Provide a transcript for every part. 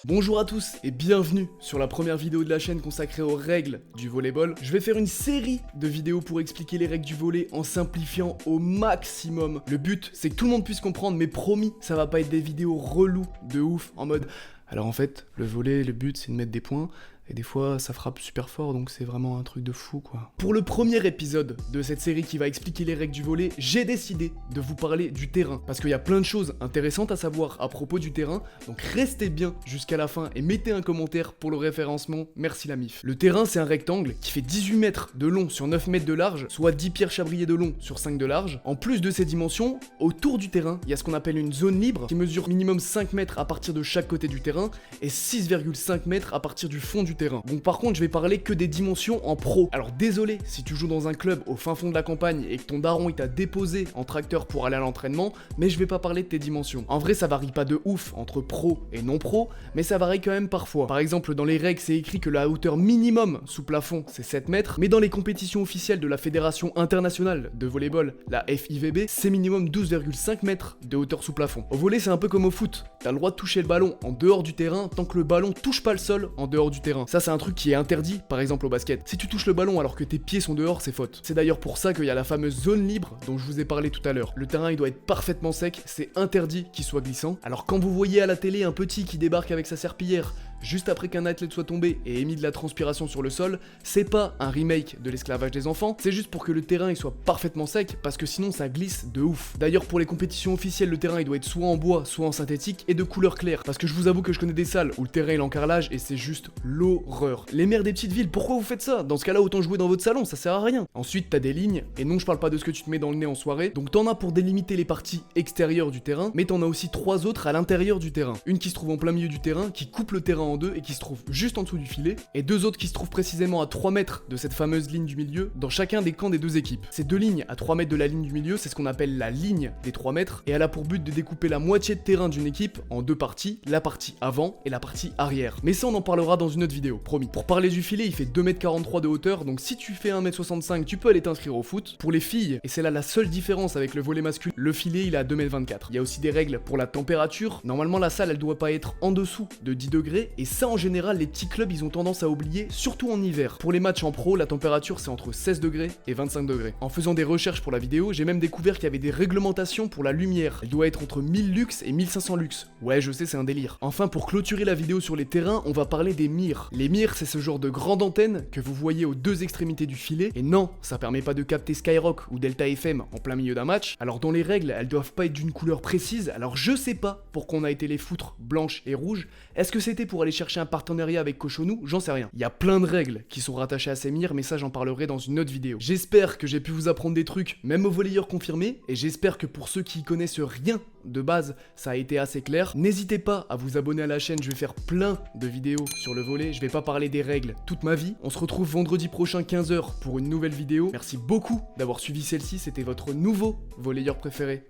Bonjour à tous et bienvenue sur la première vidéo de la chaîne consacrée aux règles du volleyball. Je vais faire une série de vidéos pour expliquer les règles du volley en simplifiant au maximum. Le but, c'est que tout le monde puisse comprendre, mais promis, ça va pas être des vidéos reloues de ouf en mode... Alors en fait, le volley, le but, c'est de mettre des points. Et des fois, ça frappe super fort, donc c'est vraiment un truc de fou, quoi. Pour le premier épisode de cette série qui va expliquer les règles du volley, j'ai décidé de vous parler du terrain. Parce qu'il y a plein de choses intéressantes à savoir à propos du terrain, donc restez bien jusqu'à la fin et mettez un commentaire pour le référencement, merci la MIF. Le terrain, c'est un rectangle qui fait 18 mètres de long sur 9 mètres de large, soit 10 pierres chabriers de long sur 5 de large. En plus de ces dimensions, autour du terrain, il y a ce qu'on appelle une zone libre qui mesure minimum 5 mètres à partir de chaque côté du terrain et 6,5 mètres à partir du fond du terrain. Donc par contre je vais parler que des dimensions en pro. Alors désolé si tu joues dans un club au fin fond de la campagne et que ton daron il t'a déposé en tracteur pour aller à l'entraînement, mais je vais pas parler de tes dimensions. En vrai ça varie pas de ouf entre pro et non pro, mais ça varie quand même parfois. Par exemple dans les règles c'est écrit que la hauteur minimum sous plafond c'est 7 mètres, mais dans les compétitions officielles de la Fédération Internationale de Volleyball, la FIVB, c'est minimum 12,5 mètres de hauteur sous plafond. Au volley c'est un peu comme au foot, t'as le droit de toucher le ballon en dehors du terrain tant que le ballon touche pas le sol en dehors du terrain. Ça c'est un truc qui est interdit, par exemple au basket. Si tu touches le ballon alors que tes pieds sont dehors, c'est faute. C'est d'ailleurs pour ça qu'il y a la fameuse zone libre dont je vous ai parlé tout à l'heure. Le terrain il doit être parfaitement sec, c'est interdit qu'il soit glissant. Alors quand vous voyez à la télé un petit qui débarque avec sa serpillière juste après qu'un athlète soit tombé et émis de la transpiration sur le sol, c'est pas un remake de l'esclavage des enfants, c'est juste pour que le terrain il soit parfaitement sec, parce que sinon ça glisse de ouf. D'ailleurs pour les compétitions officielles, le terrain il doit être soit en bois, soit en synthétique et de couleur claire, parce que je vous avoue que je connais des salles où le terrain il est en carrelage et c'est juste l'horreur. Les maires des petites villes, pourquoi vous faites ça? Dans ce cas-là autant jouer dans votre salon, ça sert à rien. Ensuite t'as des lignes, et non je parle pas de ce que tu te mets dans le nez en soirée, donc t'en as pour délimiter les parties extérieures du terrain, mais t'en as aussi 3 autres à l'intérieur du terrain. Une qui se trouve en plein milieu du terrain, qui coupe le terrain en deux et qui se trouve juste en dessous du filet, et 2 autres qui se trouvent précisément à 3 mètres de cette fameuse ligne du milieu, dans chacun des camps des 2 équipes. Ces 2 lignes à 3 mètres de la ligne du milieu, c'est ce qu'on appelle la ligne des 3 mètres, et elle a pour but de découper la moitié de terrain d'une équipe en 2 parties, la partie avant et la partie arrière. Mais ça on en parlera dans une autre vidéo, promis. Pour parler du filet, il fait 2,43 m de hauteur, donc si tu fais 1,65 m, tu peux aller t'inscrire au foot. Pour les filles, et c'est là la seule différence avec le volley masculin, le filet il est à 2,24 m. Il y a aussi des règles pour la température. Normalement la salle elle doit pas être en dessous de 10 degrés, et ça en général les petits clubs ils ont tendance à oublier, surtout en hiver. Pour les matchs en pro, la température c'est entre 16 degrés et 25 degrés. En faisant des recherches pour la vidéo, j'ai même découvert qu'il y avait des réglementations pour la lumière. Elle doit être entre 1000 lux et 1500 lux. Ouais, je sais, c'est un délire. Enfin, pour clôturer la vidéo sur les terrains, on va parler des mires. Les mires, c'est ce genre de grande antenne que vous voyez aux 2 extrémités du filet. Et non, ça permet pas de capter Skyrock ou Delta FM en plein milieu d'un match. Alors dans les règles, elles doivent pas être d'une couleur précise. Alors je sais pas pourquoi on a été les foutres blanches et rouges. Est-ce que c'était pour aller chercher un partenariat avec Cochonou? J'en sais rien. Il y a plein de règles qui sont rattachées à ces mires, mais ça j'en parlerai dans une autre vidéo. J'espère que j'ai pu vous apprendre des trucs, même aux volleyeurs confirmés, et j'espère que pour ceux qui y connaissent rien de base, ça a été assez clair. N'hésitez pas à vous abonner à la chaîne, je vais faire plein de vidéos sur le volley, je vais pas parler des règles toute ma vie. On se retrouve vendredi prochain 15h pour une nouvelle vidéo. Merci beaucoup d'avoir suivi celle-ci, c'était votre nouveau volleyeur préféré.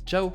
Ciao.